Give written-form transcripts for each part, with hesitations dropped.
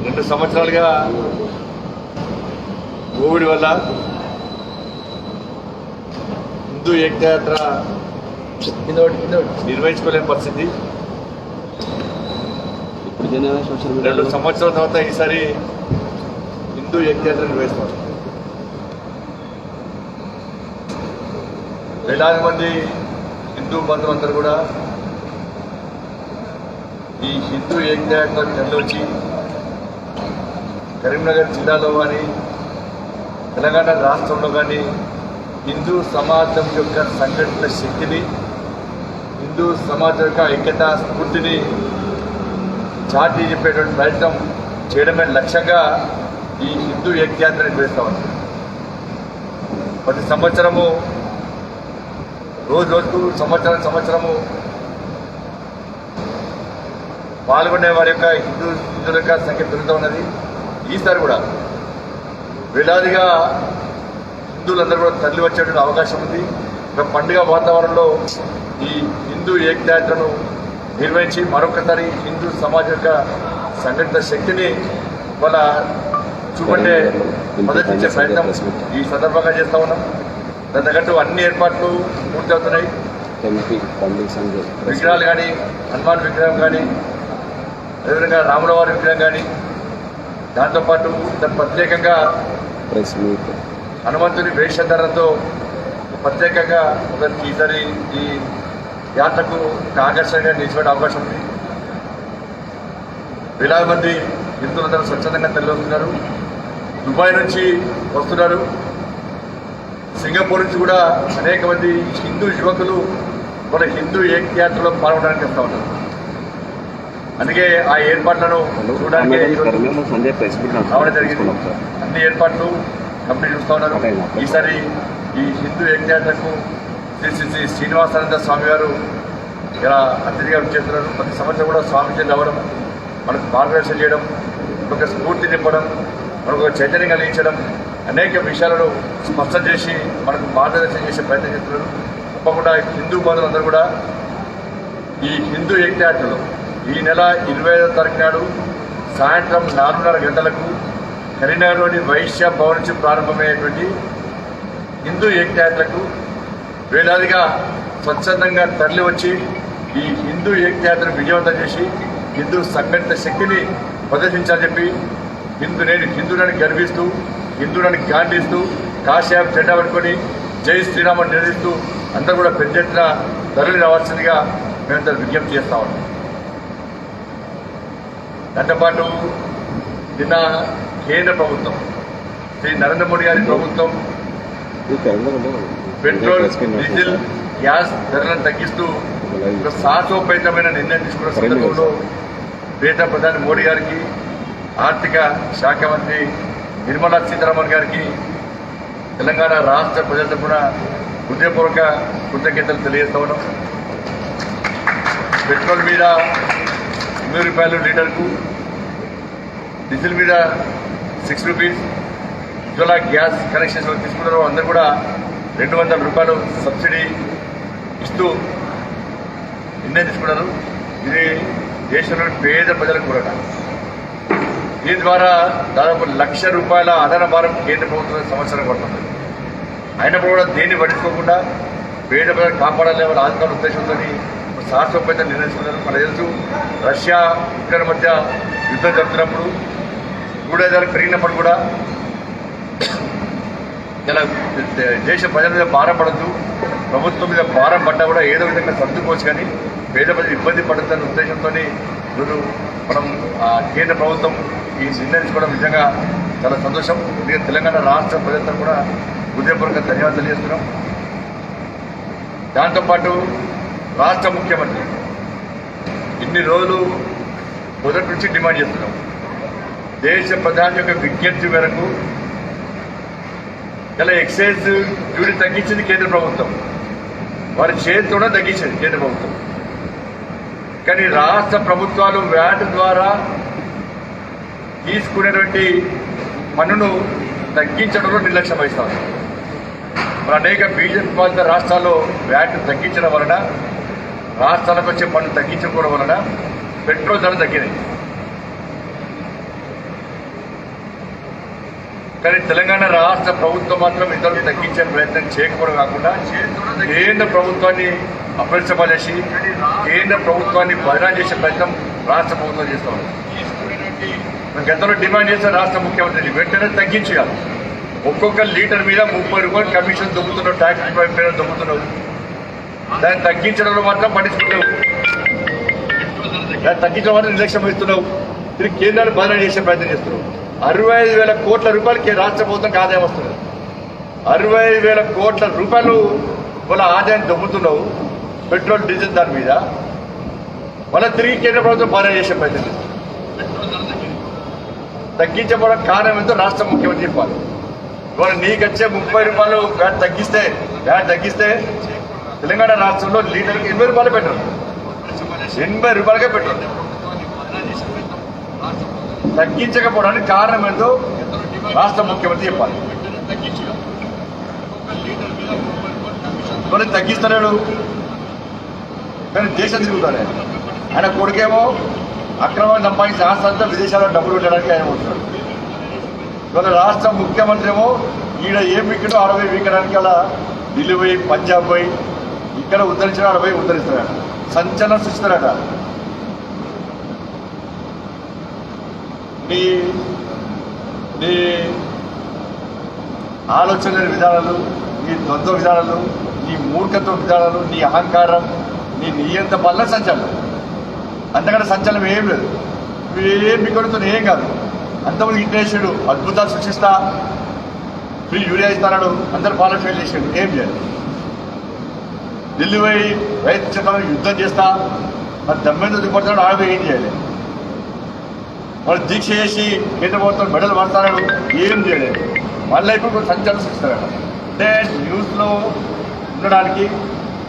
2 సంవత్సరాలుగా కోవిడ్ వల్ల హిందూ ఏకయాత్ర నిర్వహించుకోలేని పరిస్థితి. 2 సంవత్సరాల తర్వాత ఈసారి హిందూ ఏకయాత్ర నిర్వహిస్తాం. వేలాది మంది హిందూ బంధువులందరూ కూడా ఈ హిందూ ఏకయాత్ర వచ్చి కరీంనగర్ జిల్లాలో కానీ తెలంగాణ రాష్ట్రంలో కానీ హిందూ సమాజం యొక్క సంఘటన శక్తిని, హిందూ సమాజం యొక్క ఐక్యతా స్ఫూర్తిని చాటి చెప్పేటువంటి ప్రయత్నం చేయడమే లక్ష్యంగా ఈ హిందూ ఏకయాత్ర నిర్వహిస్తూ ఉంది. ప్రతి సంవత్సరము రోజుకు సంవత్సరము పాల్గొనే వారి యొక్క హిందువుల యొక్క సంఖ్య పెరుగుతూ ఉన్నది. ఈసారి కూడా వేలాదిగా హిందువులందరూ కూడా తరలి వచ్చేటువంటి అవకాశం ఉంది. ఒక పండుగ వాతావరణంలో ఈ హిందూ ఏకయాత్రను నిర్వహించి మరొకసారి హిందూ సమాజం యొక్క సంఘటిత శక్తిని వాళ్ళ చూపంటే ప్రదర్శించే ప్రయత్నం ఈ సందర్భంగా చేస్తూ ఉన్నాం. దాని తగ్గట్టు అన్ని ఏర్పాట్లు పూర్తవుతున్నాయి. విగ్రహాలు కానీ, హనుమాన్ విగ్రహం కానీ, అదేవిధంగా రాముల వారి విగ్రహం కానీ, దాంతోపాటు దాని ప్రత్యేకంగా హనుమంతుని వేషధారణతో ప్రత్యేకంగా ఒకరికి ఈసారి ఈ యాత్రకు ఆకర్షణగా నిలిచిపెట్టే అవకాశం ఉంది. వేలాది మంది హిందువులందరూ స్వచ్ఛందంగా తరలివస్తున్నారు. దుబాయ్ నుంచి వస్తున్నారు. సింగపూర్ నుంచి కూడా అనేక మంది హిందూ యువకులు మన హిందూ ఏకయాత్రలో పాల్గొనడానికి వస్తూ ఉన్నారు. అందుకే ఆ ఏర్పాట్లను చూడడానికి రావడం జరిగింది. అన్ని ఏర్పాట్లు కంప్లీట్ చూస్తూ ఉన్నారు. ఈసారి ఈ హిందూ ఏకయాత్రకు శ్రీ శ్రీనివాసానంద స్వామి గారు ఇలా అతిథిగా చేస్తున్నారు. ప్రతి సంవత్సరం కూడా స్వామిజీ రావడం, మనకు మార్గదర్శనం చేయడం, ఒక స్ఫూర్తి నింపడం, మనకు చైతన్యం కలిగించడం, అనేక విషయాలను స్పష్టం చేసి మనకు మార్గదర్శనం చేసే ప్రయత్నం చేస్తున్నారు. తప్పకుండా హిందూ బంధువులందరూ కూడా ఈ హిందూ ఏకయాత్రలో ఈ నెల 25వ తారీఖు నాడు సాయంత్రం 4:30 గంటలకు కరీంనగర్లోని వైశ్య భవన్ నుంచి ప్రారంభమయ్యేటువంటి హిందూ ఏకయాత్రకు వేలాదిగా స్వచ్ఛందంగా తరలి వచ్చి ఈ హిందూ ఏకయాత్రను విజయవంతం చేసి హిందూ సంఘటిత శక్తిని ప్రదర్శించాలని చెప్పి నేను హిందువులను గర్విస్తూ, హిందువులను గాంధిస్తూ, కాశ్యాప్ జెండా పట్టుకొని జై శ్రీరామని నిలదీస్తూ అందరూ కూడా పెద్ద ఎత్తున తరలి రావాల్సిందిగా మేమంతా విజ్ఞప్తి చేస్తా ఉన్నాం. దాంతోపాటు నిన్న కేంద్ర ప్రభుత్వం, శ్రీ నరేంద్ర మోడీ గారి ప్రభుత్వం పెట్రోల్, డీజిల్, గ్యాస్ ధరలను తగ్గిస్తూ ఒక సాహసోపేతమైన నిర్ణయం తీసుకున్న సందర్భంలో దేశ ప్రధాని మోడీ గారికి, ఆర్థిక శాఖ మంత్రి నిర్మలా సీతారామన్ గారికి, తెలంగాణ రాష్ట్ర ప్రజలతో కూడా హృదయపూర్వక కృతజ్ఞతలు తెలియజేస్తా ఉన్నాం. పెట్రోల్ మీద 100 రూపాయలు లీటర్కు, డీజిల్ మీద 6 రూపీస్, ఉజ్వల గ్యాస్ కనెక్షన్స్ తీసుకున్నారు. అందరూ కూడా 200 రూపాయలు సబ్సిడీ ఇస్తూ నిర్ణయం తీసుకున్నారు. ఇది దేశంలోని పేద ప్రజలకు కూడా. దీని ద్వారా దాదాపు 1,00,000 రూపాయల అదన భారం కేంద్ర ప్రభుత్వం సంవత్సరం పడుతుంది. అయినప్పుడు కూడా దేన్ని పట్టించుకోకుండా పేద ప్రజలు కాపాడాలనే వాళ్ళ ఆధికారుల ఉద్దేశంతో సాహసోపేత నిర్ణయించుకున్నారు. మనకు తెలుసు, రష్యా ఉక్రెయిన్ మధ్య యుద్ధం జరుగుతున్నప్పుడు క్రూడ్ పెరిగినప్పుడు కూడా ఇలా దేశ ప్రజల మీద భారం పడద్దు, ప్రభుత్వం మీద భారం పడ్డా కూడా ఏదో విధంగా సర్దుకోవచ్చు, కానీ పేద ప్రజలు ఇబ్బంది పడుతున్న ఉద్దేశంతో ఈరోజు మనం కేంద్ర ప్రభుత్వం ఈ నిర్ణయించుకోవడం నిజంగా చాలా సంతోషం. ఎందుకంటే తెలంగాణ రాష్ట్ర ప్రజలతో కూడా హృదయపూర్వక ధన్యవాదాలు తెలియజేస్తున్నాం. దాంతోపాటు రాష్ట్ర ముఖ్యమంత్రి ఇన్ని రోజులు మొదటి నుంచి డిమాండ్ చేస్తున్నాం. దేశ ప్రధాని యొక్క విజ్ఞప్తి మేరకు ఇలా ఎక్సైజ్ డ్యూటీ తగ్గించింది కేంద్ర ప్రభుత్వం, వారి చేతితోనే తగ్గించింది కేంద్ర ప్రభుత్వం. కానీ రాష్ట్ర ప్రభుత్వాలు వ్యాట్ ద్వారా తీసుకునేటువంటి పన్నును తగ్గించడంలో నిర్లక్ష్యం వహిస్తారు. మరి అనేక బీజేపీ పాలిత రాష్ట్రాల్లో వ్యాట్ తగ్గించడం వలన, రాష్ట్రాలకు వచ్చే పన్ను తగ్గించుకోవడం వలన పెట్రోల్ ధర తగ్గినాయి. కానీ తెలంగాణ రాష్ట్ర ప్రభుత్వం మాత్రం ఇంతవరకు తగ్గించే ప్రయత్నం చేయకపోవడం కాకుండా కేంద్ర ప్రభుత్వాన్ని అప్రచమలేసి కేంద్ర ప్రభుత్వాన్ని బదనాం చేసే ప్రయత్నం రాష్ట్ర ప్రభుత్వం చేస్తూ ఉంది. గతంలో డిమాండ్ చేస్తే రాష్ట్ర ముఖ్యమంత్రిని వెంటనే తగ్గించేయాలి. ఒక్కొక్క లీటర్ మీద 30 రూపాయలు కమిషన్ దొబ్బుతున్నావు, ట్యాక్స్ మీద దొబ్బుతున్నావు. దాన్ని తగ్గించడంలో మాత్రం పట్టించుకుంటావు, దాన్ని తగ్గించడం మాత్రం నిర్లక్ష్యం ఇస్తున్నావు. తిరిగి కేంద్రాన్ని బదనాం చేసే ప్రయత్నం చేస్తున్నావు. 65,000 కోట్ల రూపాయలకి రాష్ట్ర ప్రభుత్వానికి ఆదాయం వస్తుంది. 65,000 కోట్ల రూపాయలు వాళ్ళ ఆదాయాన్ని దొబ్బుతున్నావు పెట్రోల్ డీజిల్ దాని మీద. మళ్ళీ తిరిగి కేంద్ర ప్రభుత్వం బదనాం చేసే ప్రయత్నం చేస్తుంది. తగ్గించబోవడం కారణం ఎంతో రాష్ట్ర ముఖ్యమంత్రి చెప్పాలి. ఇవాళ నీకు వచ్చే 30 రూపాయలు వ్యాట్ తగ్గిస్తే తెలంగాణ రాష్ట్రంలో లీటర్కి 80 రూపాయలు పెట్రోల్, 80 రూపాయలకే పెట్రోల్. తగ్గించకపోవడానికి కారణం ఏంటో రాష్ట్ర ముఖ్యమంత్రి చెప్పాలి. కొన్ని తగ్గిస్తలేడు కానీ దేశం తిరుగుతాడు. ఆయన కొడుకేమో అక్రమంగా సంపాదించి ఆస్తంతా విదేశాల్లో డబ్బులు పెట్టడానికి ఆయన వస్తున్నాడు. ఇవాళ రాష్ట్ర ముఖ్యమంత్రి ఏమో ఈడ ఏం వీకెండో 60 వీకెండానికి అలా ఢిల్లీ పోయి పంజాబ్ పోయి ఇక్కడ ఉద్ధరించిన 60 ఉద్ధరిస్తారట, సంచలనం సృష్టిస్తారట. నీ నీ ఆలోచన విధానాలు, నీ ద్వంద్వ విధానాలు, నీ మూర్ఖత్వ విధానాలు, నీ అహంకారం, నీ నియంత వల్ల సంచలనం. అంతకంటే సంచలనం ఏం లేదు. ఏం బికొడుతో ఏం కాదు. అంతమంది ఇంటేసాడు, అద్భుతాలు సృష్టిస్తా, ఫ్రీ యూరియా ఇస్తాడు, అందరు పాలన ఫెయిల్ చేసాడు. ఏం చేయాలి? ఢిల్లీ పోయి రైతు చట్టాలను యుద్ధం చేస్తా, మరి దమ్మెందు దిగుపడుతున్నాడు. ఆడపోయి ఏం చేయాలి? వాళ్ళు దీక్ష చేసి కేంద్ర ప్రభుత్వం మెడలు పడతాడు, ఏం చేయలేదు. మళ్ళీ ఇప్పుడు సంచలనం సృష్టిస్తాడు. అంటే న్యూస్లో ఉండడానికి,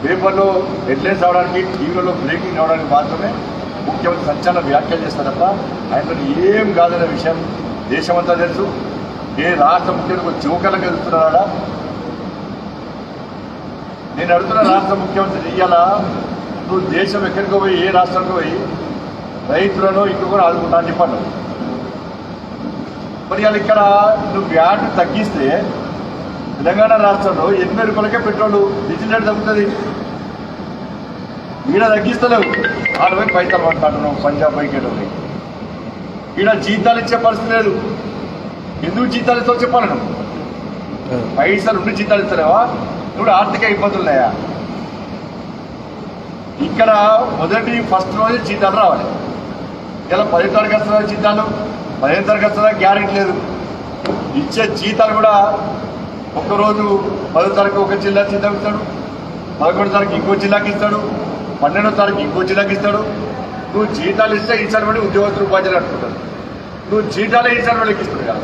పేపర్లో హెడ్లైన్స్ రావడానికి, టీవీలో బ్రేకింగ్ రావడానికి మాత్రమే ముఖ్యమంత్రి సంచలన వ్యాఖ్యలు చేస్తారు తప్ప ఆయనతో ఏం కాదనే విషయం దేశమంతా తెలుసు. ఏ రాష్ట్ర ముఖ్యమంత్రి జోకర్లకు ఎదుగుతున్నాడా? నేను అడుగుతున్న రాష్ట్ర ముఖ్యమంత్రి ఇయ్యాల నువ్వు దేశం ఎక్కడికి పోయి, ఏ రాష్ట్రానికి పోయి రైతులను ఇక్కడ కూడా ఆదుకుంటా అని చెప్పాను. మరి వాళ్ళు ఇక్కడ నువ్వు వ్యాట్ తగ్గిస్తే తెలంగాణ రాష్ట్రంలో 80 రూపాయలకే పెట్రోల్, డీజిల్ రేట్ తగ్గుతుంది. ఈడ తగ్గిస్తలేవు, 60 పైసలు పడతాంటున్నావు పంజాబ్ బైకేటో. ఈడ జీతాలు ఇచ్చే పరిస్థితి లేదు. ఎందుకు జీతాలు ఇస్తావు చెప్పాలి. నువ్వు పైసలు ఉండి జీతాలు ఇస్తలేవా? ఇప్పుడు ఆర్థిక ఇబ్బందులు ఉన్నాయా? ఇక్కడ ఫస్ట్ రోజు జీతాలు రావాలి. ఇలా 10వ తరగతి వస్తుందా జీతాలు, 15వ తరగతి వస్తుందా గ్యారెంటీ లేదు. ఇచ్చే జీతాలు కూడా ఒక్కరోజు 10వ తారీఖు ఒక జిల్లా జీతం ఇస్తాడు, 11వ తారీఖు ఇంకో జిల్లాకి ఇస్తాడు, 12వ తారీఖు ఇంకో జిల్లాకి ఇస్తాడు. నువ్వు జీతాలు ఇస్తే ఈసారి పడి ఉద్యోగస్తులు ఉపాధ్యాయులు అంటుకుంటారు. నువ్వు జీతాలే ఈసారి వాళ్ళకి ఇస్తుంది కదా.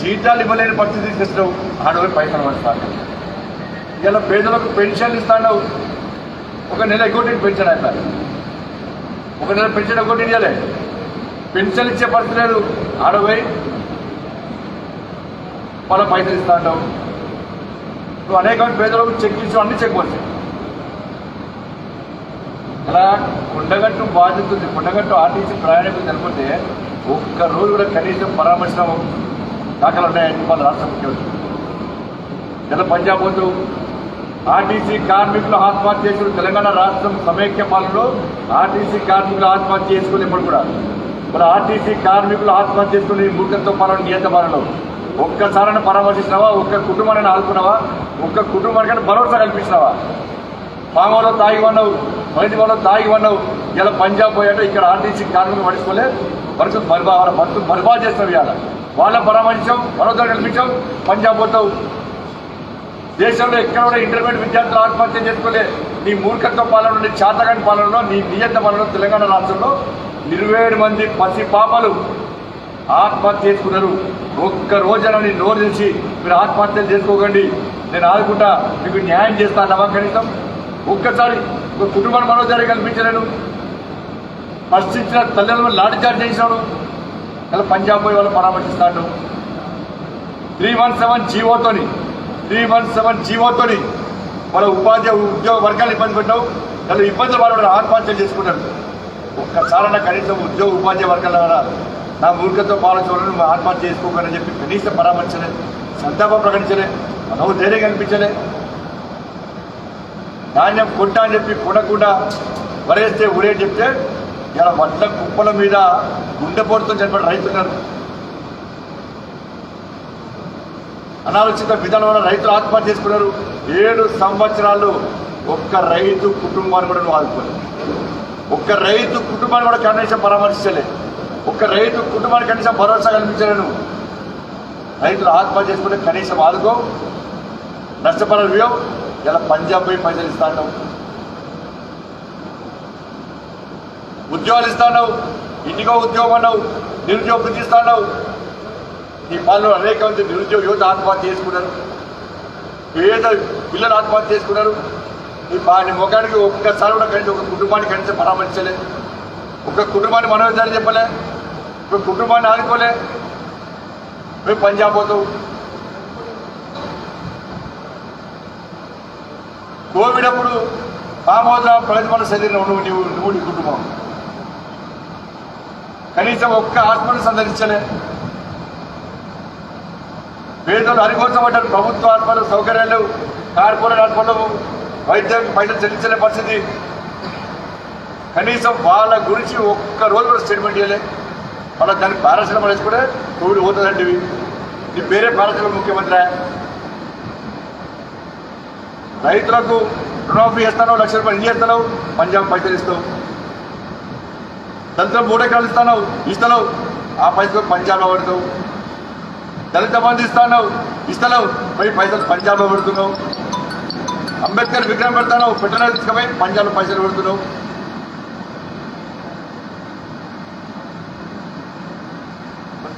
జీతాలు ఇవ్వలేని పరిస్థితి తెచ్చినావు, 60 పైసలు పడతాను. ఇలా పేదలకు పెన్షన్లు ఇస్తాడు. ఒక నెల ఎగ్గొట్టి పెన్షన్ అయిపోయి, ఒక నెల పెన్షన్ ఎగ్గొట్టి ఇవ్వలే. పెన్షన్ ఇచ్చే పరిస్థితి లేదు, 60 వాళ్ళ పైసలు ఇస్తా అంటావు. నువ్వు అనేక పేదలకు చెక్ ఇచ్చావు, అన్ని చెక్ వచ్చాయి. అలా కొండగట్టు బాధ్యత ఉంది. కొండగట్టు ఆర్టీసీ ప్రయాణికులు తెలిపితే ఒక్కరోజు కూడా కనీసం పరామర్శ దాఖలు ఉన్నాయని వాళ్ళ రాష్ట్ర ముఖ్యమంత్రి. ఇలా పంజాబ్ పోతూ ఆర్టీసీ కార్మికులు ఆత్మహత్య చేసుకుని, తెలంగాణ రాష్ట్రం సమైక్య పాలనలో ఆర్టీసీ కార్మికులు ఆత్మహత్య చేసుకుని ఇప్పుడు కూడా మన ఆర్టీసీ కార్మికులు ఆత్మహత్య చేసుకుని మూర్ఖత్వ పాలన, నియంత పాలనలో ఒక్కసారైనా పరామర్శించినావా? ఒక్క కుటుంబాన్ని ఆదుకున్నావా? ఒక్క కుటుంబానికైనా భరోసా కల్పించినావా? పామలో తాగి ఉన్నావు, మైదిలో తాగి ఉన్నావు. ఇలా పంజాబ్ పోయాట, ఇక్కడ ఆర్టీసీ కార్మికులు పడుచుకోలే, బతుకు బర్బాద్ చేస్తావు. ఇవాళ వాళ్ళ పరామర్శించాం, భరోసా కల్పించాం, పంజాబ్ పోతావు. దేశంలో ఎక్కడ కూడా ఇంటర్మీడియట్ విద్యార్థులు ఆత్మహత్య చేసుకోలే. నీ మూర్ఖత్వ పాలన, నీ చాతగాని పాలనలో, నీ నియంత పాలనలో తెలంగాణ రాష్ట్రంలో 27 మంది పసి పాపలు ఆత్మహత్య చేసుకున్నారు. ఒక్క రోజున నీ నోరు తెలిసి మీరు ఆత్మహత్యలు చేసుకోకండి, నేను ఆదుకుంటా, మీకు న్యాయం చేస్తానవా? కనీసం ఒక్కసారి ఒక కుటుంబాన్ని మనోధైర్యం కల్పించలేను. ప్రశ్నించిన తల్లిదండ్రులను లాఠీ చార్జ్ చేసినాడు. అలా పంజాబ్ పోయి వాళ్ళు పరామర్శిస్తాడు. 317 జీవోతోని వాళ్ళ ఉద్యోగ వర్గాలు ఇబ్బంది పెట్టావు. వాళ్ళు ఇబ్బందులు వాళ్ళు ఆత్మహత్యలు చేసుకుంటారు. ఒక్కసారైనా కనీసం ఉద్యోగ ఉపాధ్యాయ వర్గాల నా మూర్ఖతో పాలించవాలని నువ్వు ఆత్మహత్య చేసుకోకని చెప్పి కనీసం పరామర్శలే, సంతాపం ప్రకటించలే, మనవు ధైర్యం కనిపించలే. ధాన్యం కొంటా అని చెప్పి కొనకుండా వరేస్తే ఊరే చెప్తే ఇలా వడ్ల కుప్పల మీద గుండెపోటుతో చనిపడి రైతున్నారు. అనాలోచిత విధానం వల్ల రైతులు ఆత్మహత్య చేసుకున్నారు. 7 సంవత్సరాలు ఒక్క రైతు కుటుంబాన్ని కూడా నువ్వు ఆదుకోలేదు. ఒక్క రైతు కుటుంబాన్ని కూడా కనీసం పరామర్శించలే. ఒక్క రైతు కుటుంబానికి కనీసం భరోసా కల్పించలేను. రైతులు ఆత్మహత్య చేసుకుంటే కనీసం ఆదుకో, నష్టపరాలు ఇవ్వవు. ఇలా పంజాబ్ పోయి పైసలు ఇస్తాను, ఉద్యోగాలు ఇస్తాను, ఇంటికో ఉద్యోగం అన్నావు, నిరుద్యోగ వృత్తి ఇస్తాను. ఈ పాలనలో అనేక మంది నిరుద్యోగ యువత ఆత్మహత్య చేసుకున్నారు, పేద పిల్లలు ఆత్మహత్య చేసుకున్నారు. నీ ముఖానికి ఒక్కసారి కూడా కనీసం ఒక కుటుంబాన్ని కనీసం పరామర్శించలే, ఒక కుటుంబాన్ని మనోదారి చెప్పలే, ఒక కుటుంబాన్ని ఆదుకోలే. మేము పంజాబ్ పోతావు. కోవిడ్ అప్పుడు ఫామ్ హౌస్ ప్రగతి మన శరీరం నువ్వు నీ కుటుంబం కనీసం ఒక్క ఆత్మను సందర్శించలే. పేదలు అరికోసపడ్డారు. ప్రభుత్వ ఆత్మలు సౌకర్యాలు, కార్పొరేట్ ఆత్మలు వైద్యానికి పైసలు చెల్లించలే పరిస్థితి. కనీసం వాళ్ళ గురించి ఒక్క రోజు కూడా స్టేట్మెంట్ చేయలే. వాళ్ళ దానికి పారాశ్రమం వేసుకుంటే కోవిడ్ పోతుందంటివి. నీ పేరే పారాశ్రమ ముఖ్యమంత్రి. రైతులకు రుణమాఫీ చేస్తాను, 1 లక్ష రూపాయలు ఇల్లు చేస్తావు, పంజాబ్ పైసలు ఇస్తావు. దళితులు 3 ఎకరాలు ఇస్తావు, ఆ పైసలు పంజాబ్లో పడుతావు. దళిత బంధు ఇస్తావు, పోయి పైసలు పంజాబ్లో పెడుతున్నావు. అంబేద్కర్ విగ్రహం పెడతావు, పెట్టిన తీసుకుపోయి పంజాబ్లో పైసలు పెడుతున్నావు.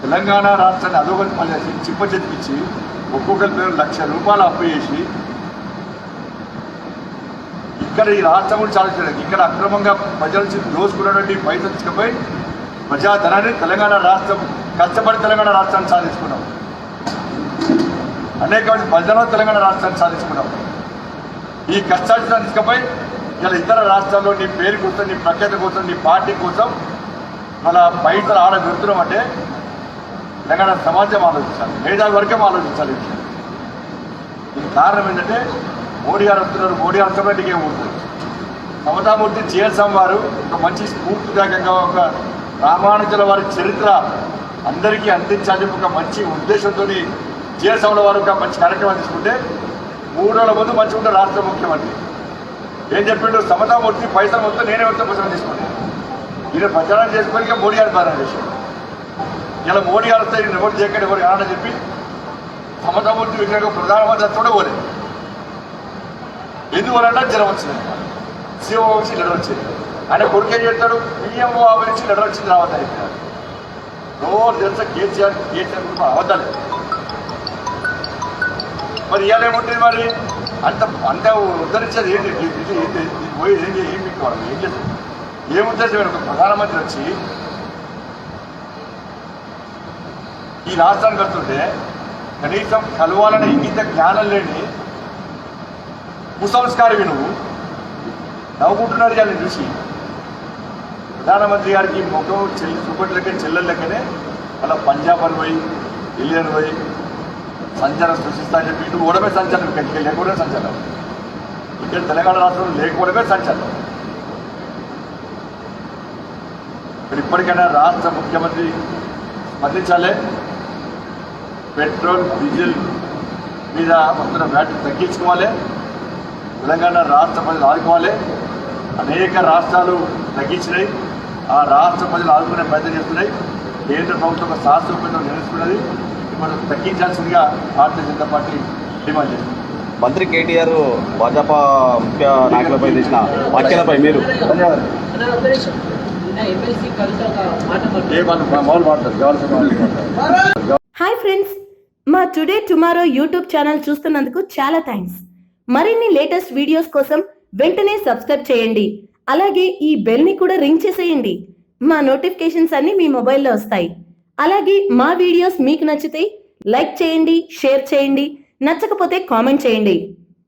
తెలంగాణ రాష్ట్రాన్ని అదోగతి పనిచేసి చిప్ప చెతికిచ్చి ఒక్కొక్కరి పేరు 1 లక్ష రూపాయలు అప్పు చేసి ఇక్కడ ఈ రాష్ట్రం కూడా సాధించడానికి ఇక్కడ అక్రమంగా ప్రజల నుంచి దోసుకున్నటువంటి పైసలు తీసుకుపోయి ప్రజాధనాన్ని తెలంగాణ రాష్ట్రం కష్టపడి తెలంగాణ రాష్ట్రాన్ని సాధించుకున్నాం. అనేక మంది ప్రజలు తెలంగాణ రాష్ట్రాన్ని సాధించుకున్నాం. ఈ కష్టాన్ని తీసుకుపోయి ఇలా ఇతర రాష్ట్రాల్లో నీ పేరు కోసం, నీ ప్రఖ్యాత కోసం, నీ పార్టీ కోసం మన పైసలు ఆడ పెడుతున్నాం అంటే తెలంగాణ సమాజం ఆలోచించాలి, మేధావి వర్గం ఆలోచించాలి. దీనికి కారణం ఏంటంటే మోడీ గారు వస్తున్నారు. మోడీ గారు వస్తున్నట్టుగా ఏముంటుంది. సమతామూర్తి జీఎస్ఎం వారు ఒక మంచి స్ఫూర్తిదాయకంగా ఒక రామానుజుల వారి చరిత్ర అందరికీ అందించాలని ఒక మంచి ఉద్దేశంతో జీఎస్ఎంల వారు ఒక మంచి కార్యక్రమం తీసుకుంటే 3 రోజుల ముందు మంచిగా ఉంటే రాష్ట్ర ముఖ్యమంత్రి ఏం చెప్పిండు, సమతామూర్తి పైసలు మొత్తం నేనే వస్తే పైసలు తీసుకున్నాను. ఈయన ప్రచారం చేసుకొని మోడీ గారు ప్రారంభం చేశాడు. ఇలా మోడీ గారు వస్తే ఈయన ఎవరు చేయకండి, ఎవరు కావాలని చెప్పి సమతామూర్తి విగ్రహం ప్రధానమంత్రి కూడా పోలేదు. ఎందువలన జ్వరం వచ్చింది, సీఓ వచ్చి లెటర్ వచ్చింది. ఆయన కొడుకు ఏం చేస్తాడు, పిఎంఓ నుంచి లెటర్ వచ్చింది రావద్దు అయిపోయాడు. రోజు తెలుసా కేసీఆర్ కూడా అవద్దాలి. మరి ఇవాళ ఏముంటుంది, మరి అంత ఉద్ధరించేది ఏంటి, పోయి ఏం పెట్టుకోవాలి, ఏం చేస్తారు, ఏముద్దేశం. ఒక ప్రధానమంత్రి వచ్చి ఈ రాష్ట్రానికి వస్తుంటే కనీసం కలవాలనే ఇంగిత జ్ఞానం లేని కుసంస్కారవి నువ్వు నవ్వుకుంటున్నారు. ఇవాళ చూసి ప్రధానమంత్రి గారికి ముఖం చూపట్లకే చెల్లెళ్ళకనే అలా పంజాబ్ అని పోయి ఢిల్లీ అని పోయి సంచారం సృష్టిస్తా అని చెప్పి ఇటు ఓడమే సంచారం, ఇక్కడ లేకపోవడమే సంచారం, ఇక్కడ తెలంగాణ రాష్ట్రంలో లేకపోవడమే సంచారం. మరి ఇప్పటికైనా రాష్ట్ర ముఖ్యమంత్రి స్పందించాలి. పెట్రోల్ డీజిల్ మీద వస్తున్న వ్యాట్ తగ్గించుకోవాలి. తెలంగాణ రాష్ట్ర ప్రజలు ఆదుకోవాలి. అనేక రాష్ట్రాలు తగ్గించినాయి, ఆ రాష్ట్ర ప్రజలు ఆదుకునే ప్రయత్నం చేస్తున్నాయి. కేంద్ర ప్రభుత్వం శాస్త్రోపేతం నిర్ణయించుకున్నది, మనం తగ్గించాల్సిందిగా భారతీయ జనతా పార్టీ డిమాండ్ చేస్తుంది. మంత్రి కేటీఆర్ భాజపా ముఖ్య నాయకులపై చేసిన వ్యాఖ్యలపై మీరు హాయ్ ఫ్రెండ్స్, మా టుడే టుమారో యూట్యూబ్ ఛానల్ చూస్తున్నందుకు చాలా థ్యాంక్స్. మరిన్ని లేటెస్ట్ వీడియోస్ కోసం వెంటనే సబ్స్క్రైబ్ చేయండి. అలాగే ఈ బెల్ ని కూడా రింగ్ చేసేయండి. మా నోటిఫికేషన్స్ అన్ని మీ మొబైల్లో వస్తాయి. అలాగే మా వీడియోస్ మీకు నచ్చితే లైక్ చేయండి, షేర్ చేయండి, నచ్చకపోతే కామెంట్ చేయండి.